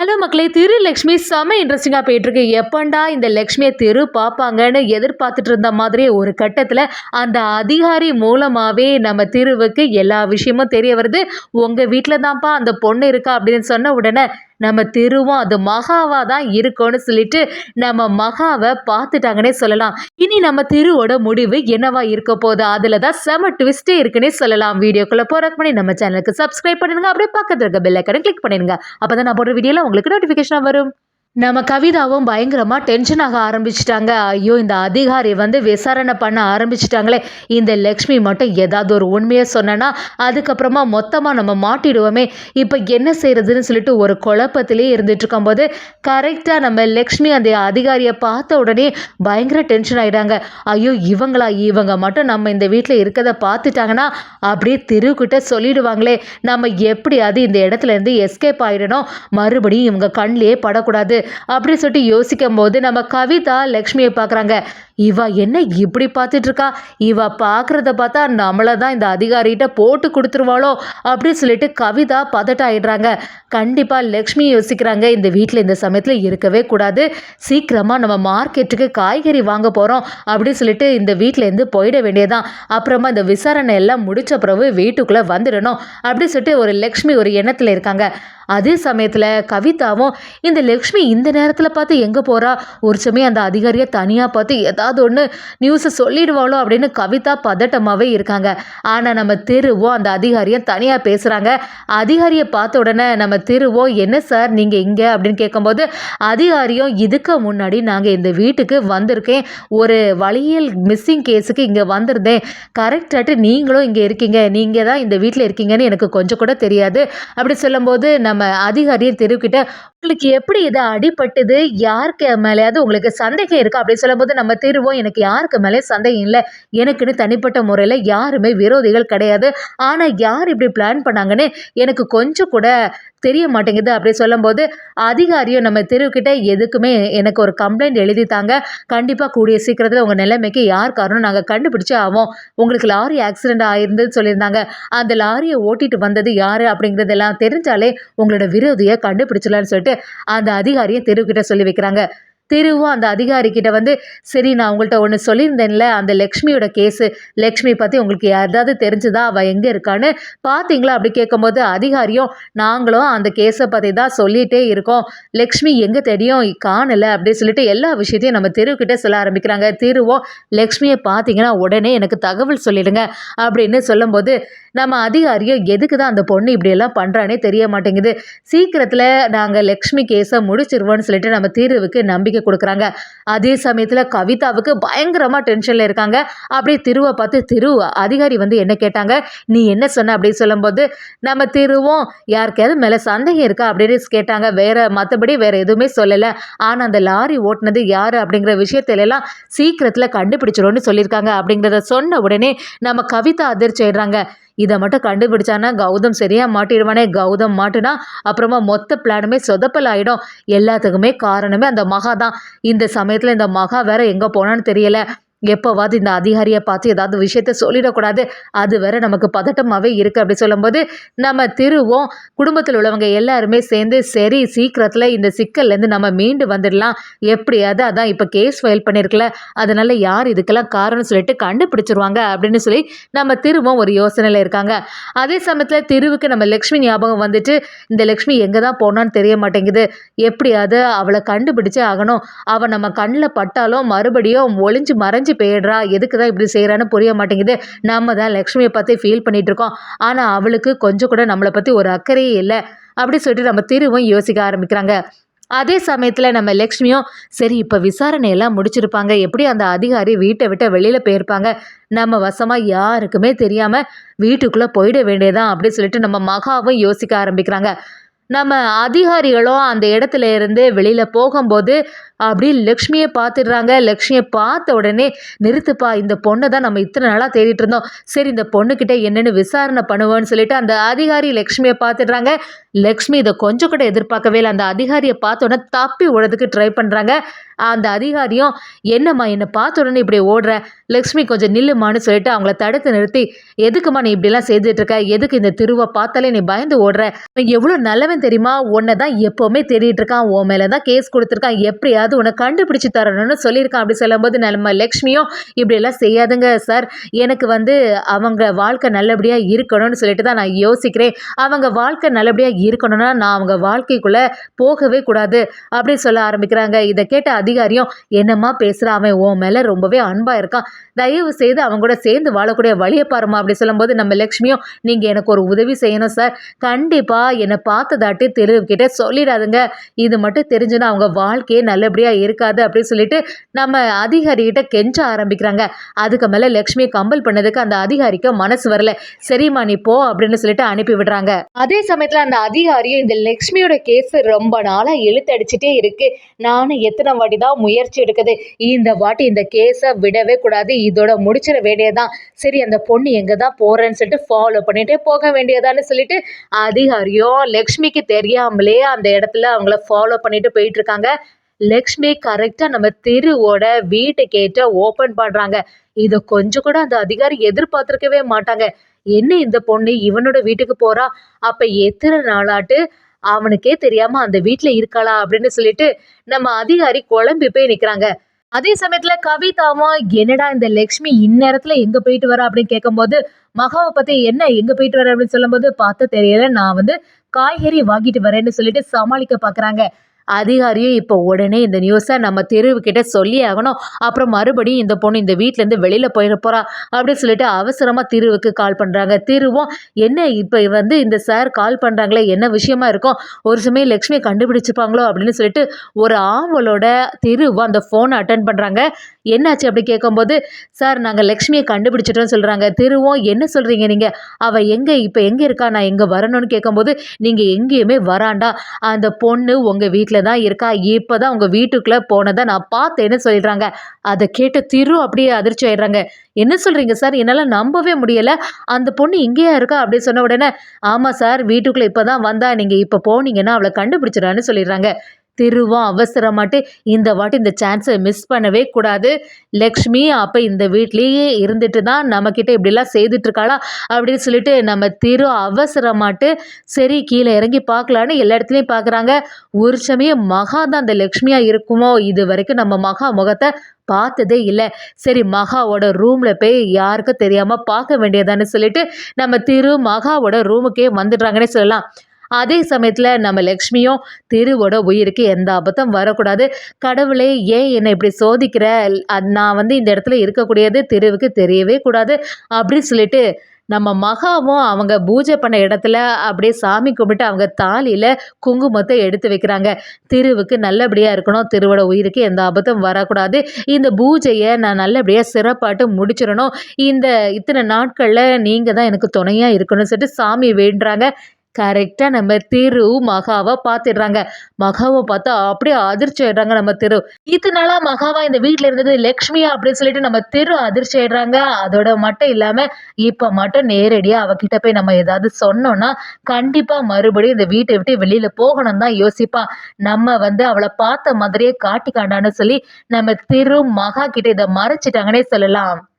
Hello மக்களே, திரு லக்ஷ்மி செம்ம இன்ட்ரெஸ்டிங்காக போயிட்டுருக்கு. எப்பண்டா இந்த லக்ஷ்மியை திரு பார்ப்பாங்கன்னு எதிர்பார்த்துட்டு இருந்த மாதிரியே ஒரு கட்டத்தில் அந்த அதிகாரி மூலமாகவே நம்ம திருவுக்கு எல்லா விஷயமும் தெரிய வருது. உங்கள் வீட்டில் தான்ப்பா அந்த பொண்ணு இருக்கா அப்படின்னு சொன்ன உடனே நம்ம திருவும் அது மகாவா தான் இருக்கும்னு சொல்லிட்டு நம்ம மகாவை பார்த்துட்டாங்கன்னே சொல்லலாம். இனி நம்ம திருவோட முடிவு என்னவா இருக்க போகுது, அதில் தான் செம ட்விஸ்டே இருக்குன்னே சொல்லலாம். வீடியோக்குள்ளே போகிறக்கு முன்னாடி நம்ம சேனலுக்கு சப்ஸ்கிரைப் பண்ணிடுங்க, அப்படியே பக்கத்தில் இருக்க பெல் ஐக்கனை கிளிக் பண்ணிடுங்க. அப்போ தான் நான் போடுற வீடியோவில் உங்களுக்கு நோட்டிஃபிகேஷன் வரும். நம்ம கவிதாவும் பயங்கரமா டென்ஷன் ஆக ஆரம்பிச்சிட்டாங்க. ஐயோ, இந்த அதிகாரி விசாரணை பண்ண ஆரம்பிச்சிட்டாங்களே, இந்த லக்ஷ்மி மட்டும் ஏதாவது ஒரு உண்மையை சொன்னா அதுக்கப்புறமா மொத்தமாக நம்ம மாட்டிடுவோமே, இப்போ என்ன செய்யறதுன்னு சொல்லிட்டு ஒரு குழப்பத்திலே இருந்துட்டு இருக்கும்போது கரெக்டாக நம்ம லக்ஷ்மி அந்த அதிகாரியை பார்த்த உடனே பயங்கர டென்ஷன் ஆகிட்டாங்க. ஐயோ, இவங்க மட்டும் நம்ம இந்த வீட்டில் இருக்கதை பார்த்துட்டாங்கன்னா அப்படியே திருக்கிட்ட சொல்லிடுவாங்களே, நம்ம எப்படியாவது இந்த இடத்துல இருந்து எஸ்கேப் ஆகிடணும், மறுபடியும் இவங்க கண்ணிலே படக்கூடாது அப்படின்னு சொல்லிட்டு யோசிக்கும் போது நம்ம கவிதா லக்ஷ்மியை பார்க்குறாங்க. இவ என்ன இப்படி பார்த்துட்டு இருக்கா, இவ பார்க்குறத பார்த்தா நம்மளை தான் இந்த அதிகாரிகிட்ட போட்டு கொடுத்துருவாளோ அப்படின்னு சொல்லிட்டு கவிதா பதட்டாயிடுறாங்க. கண்டிப்பாக லக்ஷ்மி யோசிக்கிறாங்க, இந்த வீட்டில் இந்த சமயத்தில் இருக்கவே கூடாது, சீக்கிரமாக நம்ம மார்க்கெட்டுக்கு காய்கறி வாங்க போகிறோம் அப்படின்னு சொல்லிட்டு இந்த வீட்டிலேருந்து போயிட வேண்டியதான், அப்புறமா இந்த விசாரணை எல்லாம் முடிச்ச பிறகு வீட்டுக்குள்ளே வந்துடணும் அப்படின்னு சொல்லிட்டு ஒரு லக்ஷ்மி ஒரு எண்ணத்தில் இருக்காங்க. அதே சமயத்தில் கவிதாவும் இந்த லக்ஷ்மி இந்த நேரத்தில் பார்த்து எங்கே போகிறா, ஒரு சமயம் அந்த அதிகாரியை தனியாக பார்த்து ஏதாவது ஒன்று நியூஸை சொல்லிடுவாளோ அப்படின்னு கவிதா பதட்டமாகவே இருக்காங்க. ஆனால் நம்ம திருவோ அந்த அதிகாரியை தனியாக பேசுகிறாங்க. அதிகாரியை பார்த்த உடனே நம்ம திருவோ, என்ன சார் நீங்கள் இங்கே அப்படின்னு கேட்கும்போது அதிகாரியும், இதுக்கு முன்னாடி நாங்கள் இந்த வீட்டுக்கு வந்திருக்கேன், ஒரு வழியில் மிஸ்ஸிங் கேஸுக்கு இங்கே வந்திருந்தேன், கரெக்டாட்டு நீங்களும் இங்கே இருக்கீங்க, நீங்கள் தான் இந்த வீட்டில் இருக்கீங்கன்னு எனக்கு கொஞ்சம் கூட தெரியாது அப்படி சொல்லும்போது நம்ம அதிகாரியை திருக்கிட்ட, உங்களுக்கு எப்படி இது அடிபட்டது, யாருக்கு மேலேயாவது உங்களுக்கு சந்தேகம் இருக்கா அப்படின்னு சொல்லும்போது நம்ம திருவோம், எனக்கு யாருக்கு மேலே சந்தேகம் இல்லை, எனக்குன்னு தனிப்பட்ட முறையில் யாருமே விரோதிகள் கிடையாது, ஆனால் யார் இப்படி பிளான் பண்ணாங்கன்னு எனக்கு கொஞ்சம் கூட தெரிய மாட்டேங்குது அப்படி சொல்லும்போது அதிகாரியும் நம்ம திருக்கிட்ட, எதுக்குமே எனக்கு ஒரு கம்ப்ளைண்ட் எழுதி தாங்க, கண்டிப்பாக கூடிய சீக்கிரத்தில் உங்கள் நிலைமைக்கு யார் காரணம் நாங்கள் கண்டுபிடிச்சே ஆவோம், உங்களுக்கு லாரி ஆக்சிடென்ட் ஆயிருந்ததுன்னு சொல்லியிருந்தாங்க, அந்த லாரியை ஓட்டிட்டு வந்தது யார் அப்படிங்கிறதெல்லாம் தெரிஞ்சாலே உங்களோட விரோதியை கண்டுபிடிச்சலான்னு சொல்லிட்டு அந்த அதிகாரியை திருக்கிட்ட சொல்லி வைக்கிறாங்க. திருவும் அந்த அதிகாரிக்கிட்ட சரி, நான் உங்கள்கிட்ட ஒன்று சொல்லியிருந்தேன்ல, அந்த லக்ஷ்மியோட கேஸு, லக்ஷ்மி பற்றி உங்களுக்கு யாராவது தெரிஞ்சுதா, அவள் எங்கே இருக்கான்னு பார்த்தீங்களா அப்படி கேட்கும்போது அதிகாரியும், நாங்களும் அந்த கேஸை பற்றி தான் சொல்லிகிட்டே இருக்கோம், லக்ஷ்மி எங்கே தெரியும் காணலை அப்படின்னு சொல்லிட்டு எல்லா விஷயத்தையும் நம்ம திருக்கிட்ட சொல்ல ஆரம்பிக்கிறாங்க. திருவும், லக்ஷ்மியை பார்த்தீங்கன்னா உடனே எனக்கு தகவல் சொல்லிடுங்க அப்படின்னு சொல்லும்போது நம்ம அதிகாரியும், எதுக்கு தான் அந்த பொண்ணு இப்படியெல்லாம் பண்ணுறானே தெரிய மாட்டேங்குது, சீக்கிரத்தில் நாங்கள் லக்ஷ்மி கேஸை முடிச்சிருவோன்னு சொல்லிட்டு நம்ம தீர்வுக்கு நம்பிக்கை கொடுக்குறாங்க. அதே சமயத்தில் கவிதாவுக்கு பயங்கரமாக டென்ஷனில் இருக்காங்க. அப்படியே திருவை பார்த்து, திரு அதிகாரி என்ன கேட்டாங்க, நீ என்ன சொன்ன அப்படின்னு சொல்லும்போது நம்ம திருவும், யாருக்கையாவது மேலே சந்தேகம் இருக்கா அப்படின்னு கேட்டாங்க. மற்றபடி வேற எதுவுமே சொல்லலை, ஆனால் அந்த லாரி ஓட்டுனது யார் அப்படிங்கிற விஷயத்திலெல்லாம் சீக்கிரத்தில் கண்டுபிடிச்சிடும்னு சொல்லியிருக்காங்க அப்படிங்கிறத சொன்ன உடனே நம்ம கவிதா அதிர்ச்சி ஆயிடுறாங்க. இதை மட்டும் கண்டுபிடிச்சானா கௌதம் சரியாக மாட்டிடுவானே, கௌதம் மாட்டுனா அப்புறமா மொத்த பிளானுமே சொதப்பல் ஆகிடும், எல்லாத்துக்குமே காரணமே அந்த மகா தான், இந்த சமயத்தில் இந்த மகா வேற எங்கே போனான்னு தெரியலை, எப்போவாது இந்த அதிகாரியை பார்த்து ஏதாவது விஷயத்த சொல்லிடக்கூடாது, அது வேற நமக்கு பதட்டமாகவே இருக்குது அப்படி சொல்லும்போது நம்ம திருவும் குடும்பத்தில் உள்ளவங்க எல்லாருமே சேர்ந்து, சரி சீக்கிரத்தில் இந்த சிக்கல்லேருந்து நம்ம மீண்டு வந்துடலாம், எப்படியாவது அதான் இப்போ கேஸ் ஃபைல் பண்ணியிருக்கல, அதனால யார் இதுக்கெல்லாம் காரணம் சொல்லிட்டு கண்டுபிடிச்சிருவாங்க அப்படின்னு சொல்லி நம்ம திருவும் ஒரு யோசனையில் இருக்காங்க. அதே சமயத்தில் திருவுக்கு நம்ம லக்ஷ்மி ஞாபகம் இந்த லக்ஷ்மி எங்கே தான் போனான்னு தெரிய மாட்டேங்குது, எப்படியாவது அவளை கண்டுபிடிச்சே ஆகணும், அவள் நம்ம கண்ணில் பட்டாலும் மறுபடியும் ஒளிஞ்சு மறைஞ்சு போயிடுறா, எதுக்கு தான் இப்படி செய்யறான்னு புரிய மாட்டேங்குது, நம்ம தான் லக்ஷ்மியை பற்றி ஃபீல் பண்ணிட்டு இருக்கோம், ஆனால் அவளுக்கு கொஞ்சம் கூட நம்மளை பற்றி ஒரு அக்கறையே இல்லை அப்படி சொல்லிட்டு நம்ம திருவும் யோசிக்க ஆரம்பிக்கிறாங்க. அதே சமயத்தில் நம்ம லக்ஷ்மியும், சரி இப்போ விசாரணையெல்லாம் முடிச்சிருப்பாங்க, எப்படி அந்த அதிகாரி வீட்டை விட்டு வெளியில் போயிருப்பாங்க, நம்ம வசமாக யாருக்குமே தெரியாமல் வீட்டுக்குள்ளே போயிட வேண்டியதான் அப்படி சொல்லிட்டு நம்ம மகாவும் யோசிக்க ஆரம்பிக்கிறாங்க. நம்ம அதிகாரிகளும் அந்த இடத்துல இருந்து வெளியில் போகும்போது அப்படியே லக்ஷ்மியை பார்த்துடுறாங்க. லக்ஷ்மியை பார்த்த உடனே, நிறுத்துப்பா, இந்த பொண்ணை தான் நம்ம இத்தனை நாளாக தேடிட்டு இருந்தோம், சரி இந்த பொண்ணுக்கிட்ட என்னென்னு விசாரணை பண்ணுவோன்னு சொல்லிட்டு அந்த அதிகாரி லக்ஷ்மியை பார்த்துடுறாங்க. லக்ஷ்மி இதை கொஞ்சம் கூட எதிர்பார்க்கவே இல்லை, அந்த அதிகாரியை பார்த்தோன்னே தப்பி விடுறதுக்கு ட்ரை பண்ணுறாங்க. அந்த அதிகாரியும், "என்னம்மா என்ன பார்த்த உடனே இப்படி ஓடுற? லக்ஷ்மி கொஞ்சம் நில்லுமான்னு" சொல்லிட்டு அவங்கள தடுத்து நிறுத்தி, "எதுக்கும்மா நீ இப்படிலாம் செய்துட்டு இருக்க? எதுக்கு இந்த தெருவ பார்த்தாலே நீ பயந்து ஓடுற? அவன் எவ்வளோ நல்லவன் தெரியுமா? உன்ன தான் எப்பவுமே தேடிட்டு இருக்கான். உன் மேல தான் கேஸ் குடுத்துருக்கான். எப்படியாவது உன்ன கண்டுபிடிச்சு தரணும்னு சொல்லியிருக்கான்." அப்படி சொல்லும்போது நம்ம லக்ஷ்மியும், "இப்படியெல்லாம் செய்யாதுங்க சார். எனக்கு வந்து அவங்க வாழ்க்கை நல்லபடியா இருக்கணும்னு சொல்லிட்டு தான் நான் யோசிக்கிறேன். அவங்க வாழ்க்கை நல்லபடியா இருக்கணும்னா, நான் அவங்க வாழ்க்கைக்குள்ள போகவே கூடாது." அப்படின்னு சொல்ல ஆரம்பிக்கிறாங்க. இத கேட்ட அதிகாரியும், "என்னம்மா பேசுற? அவன் உன் மேல ரொம்பவே அன்பா இருக்கான். தயவு செய்து அவங்க கூட சேர்ந்து வாழக்கூடிய வழிய பாரும்மா." அப்படி சொல்லும்போது நம்ம லக்ஷ்மியும், "நீங்க எனக்கு ஒரு உதவி செய்யணும் சார். கண்டிப்பா என்ன பார்த்ததாட்டி தெருவுக்கிட்ட சொல்லிடாதுங்க. இது மட்டும் தெரிஞ்சுனா அவங்க வாழ்க்கையே நல்லபடியா இருக்காது." அப்படின்னு சொல்லிட்டு நம்ம அதிகாரிகிட்ட கெஞ்ச ஆரம்பிக்கிறாங்க. அதுக்கு மேல லக்ஷ்மிய கம்பல் பண்ணதுக்கு அந்த அதிகாரிக்கு மனசு வரல. "சரிம்மா நீ போ" அப்படின்னு சொல்லிட்டு அனுப்பி விடுறாங்க. அதே சமயத்துல அந்த அதிகாரியும், "இந்த லக்ஷ்மியோட கேஸ் ரொம்ப நாளா இழுத்தடிச்சிட்டே இருக்கு. நானும் எத்தனை வாட்டி தான் முயற்சி எடுக்குது. இந்த வாட்டி இந்த கேஸ விடவே கூடாது. இதோட முடிச்சிட வேண்டியதுதான். சரி அந்த பொண்ணு எங்க தான் போறேன்னு சொல்லிட்டு ஃபாலோ பண்ணிட்டே போக வேண்டியதான்னு" சொல்லிட்டு அதிகாரியும் லக்ஷ்மிக்கு தெரியாமலே அந்த இடத்துல அவங்கள ஃபாலோ பண்ணிட்டு போயிட்டு இருக்காங்க. லக்ஷ்மி கரெக்டா நம்ம திருவோட வீட்டு கேட்ட ஓபன் பண்றாங்க. இத கொஞ்சம் கூட அந்த அதிகாரி எதிர்பார்த்திருக்கவே மாட்டாங்க. என்ன இந்த பொண்ணு இவனோட வீட்டுக்கு போறா? அப்ப எத்தனை நாளாட்டு அவனுக்கே தெரியாம அந்த வீட்ல இருக்காளா? அப்படின்னு சொல்லிட்டு நம்ம அதிகாரி குழம்பி போய் நிக்கிறாங்க. அதே சமயத்துல கவிதாவும், "என்னடா இந்த லக்ஷ்மி இந்நேரத்துல எங்க போயிட்டு வரா?" அப்படின்னு கேட்கும்போது, மகாவ பத்தி, "என்ன எங்க போயிட்டு வர?" அப்படின்னு சொல்லும்போது, "பார்த்தா தெரியல. நான் வந்து காய்கறி வாங்கிட்டு வரேன்னு" சொல்லிட்டு சமாளிக்க பார்க்குறாங்க. அதிகாரியும் இப்போ உடனே இந்த நியூஸ நம்ம தெருவுக்கிட்ட சொல்லியே ஆகணும். அப்புறம் மறுபடியும் இந்த பொண்ணு இந்த வீட்லேருந்து வெளியில போயிட போறா அப்படின்னு சொல்லிட்டு அவசரமா திருவுக்கு கால் பண்றாங்க. திருவும், "என்ன இப்ப வந்து இந்த சார் கால் பண்றாங்களே, என்ன விஷயமா இருக்கும்? ஒரு சமயம் லக்ஷ்மிய கண்டுபிடிச்சுப்பாங்களோ?" அப்படின்னு சொல்லிட்டு ஒரு ஆவலோட திருவும் அந்த ஃபோன அட்டெண்ட் பண்றாங்க. "என்னாச்சு?" அப்படி கேட்கும்போது, "சார் நாங்க லக்ஷ்மிய கண்டுபிடிச்சிட்டோம்னு" சொல்றாங்க. திருவும், "என்ன சொல்றீங்க நீங்க? அவ எங்க இப்ப எங்க இருக்கா? நான் எங்க வரணும்னு" கேட்கும்போது, "நீங்க எங்கேயுமே வராண்டா. அந்த பொண்ணு உங்க வீட்ல தான் இருக்கா. இப்பதான் உங்க வீட்டுக்குள்ள போனத நான் பார்த்தேன்னு" சொல்லிடுறாங்க. அத கேட்ட திரு அப்படியே அதிர்ச்சி ஆயிடுறாங்க. "என்ன சொல்றீங்க சார்? என்னால நம்பவே முடியல. அந்த பொண்ணு இங்கேயா இருக்கா?" அப்படின்னு சொன்ன உடனே, "ஆமா சார். வீட்டுக்குள்ள இப்பதான் வந்தா. நீங்க இப்ப போனீங்கன்னா அவள கண்டுபிடிச்சிடலான்னு" சொல்லிடுறாங்க. திருவும் அவசரமாட்டு, "இந்த வாட்டி இந்த சான்ஸ மிஸ் பண்ணவே கூடாது. லக்ஷ்மி அப்ப இந்த வீட்லயே இருந்துட்டு தான் நம்மகிட்ட இப்படிலாம் செய்துட்டு இருக்காளா?" அப்படின்னு சொல்லிட்டு நம்ம திரு அவசரமாட்டு சரி கீழ இறங்கி பார்க்கலான்னு எல்லா இடத்துலயும் பார்க்குறாங்க. ஒரு சமயம் மகா தான் அந்த லக்ஷ்மியா இருக்குமோ? இதுவரைக்கும் நம்ம மகா முகத்த பார்த்ததே இல்ல. சரி மகாவோட ரூம்ல போய் யாருக்கும் தெரியாம பார்க்க வேண்டியதான்னு சொல்லிட்டு நம்ம திரு மகாவோட ரூமுக்கே வந்துடுறாங்கன்னே சொல்லலாம். அதே சமயத்துல நம்ம லக்ஷ்மியும், "திருவோட உயிருக்கு எந்த ஆபத்தும் வரக்கூடாது. கடவுளே ஏன் என்னை இப்படி சோதிக்கிற? நான் வந்து இந்த இடத்துல இருக்கக்கூடியது திருவுக்கு தெரியவே கூடாது." அப்படின்னு சொல்லிட்டு நம்ம மகாவும் அவங்க பூஜை பண்ண இடத்துல அப்படியே சாமி கும்பிட்டு அவங்க தாலியில குங்குமத்த எடுத்து வைக்கிறாங்க. திருவுக்கு நல்லபடியா இருக்கணும். திருவோட உயிருக்கு எந்த ஆபத்தும் வரக்கூடாது. இந்த பூஜைய நான் நல்லபடியா சிறப்பாட்டு முடிச்சிரணும். இந்த இத்தனை நாட்கள்ல நீங்க தான் எனக்கு துணையா இருக்கணும்னு சொல்லிட்டு சாமி வேண்டுறாங்க. கரெக்ட்டா நம்ம திரு மகாவ பாத்துடுறாங்க. மகாவ பார்த்தா அப்படியே அதிர்ச்சி ஆயிடுறாங்க நம்ம திரு. இத்தன நாளா மகாவா இந்த வீட்ல இருந்தது லக்ஷ்மியா அப்படின்னு சொல்லிட்டு நம்ம திரு அதிர்ச்சி ஆயிடுறாங்க. அதோட மட்டும் இல்லாம, இப்ப மட்டும் நேரடியா அவகிட்ட போய் நம்ம ஏதாவது சொன்னோம்னா, கண்டிப்பா மறுபடியும் இந்த வீட்ட விட்டு வெளியில போகணும்னு தான் யோசிப்பா. நம்ம வந்து அவள பார்த்த மாதிரியே காட்டிக்காண்டான்னு சொல்லி, நம்ம திரு மகா கிட்ட இத மறைச்சுட்டாங்கன்னே சொல்லலாம்.